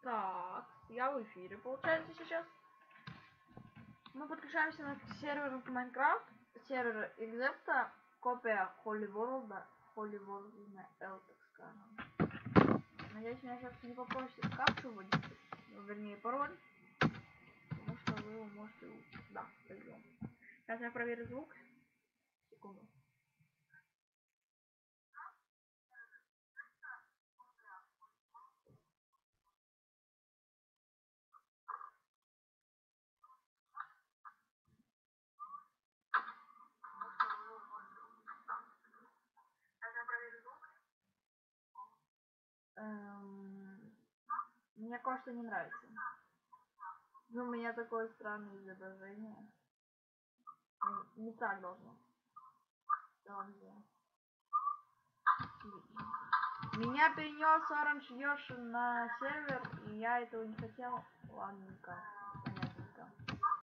Так, я в эфире, получается, сейчас. Мы подключаемся на сервер Майнкрафт, сервер Экзепта, копия Holy World на L, так скажем. Надеюсь, меня сейчас не попросит капчу вводить, ну, вернее, пароль, потому что вы его можете... Да, пойдем. Сейчас я проверю звук. Секунду. Мне кое-что не нравится. Ну, у меня такое странное изображение. Не так должно. Меня перенес Orange Yoshi на сервер, и я этого не хотел. Ладненько.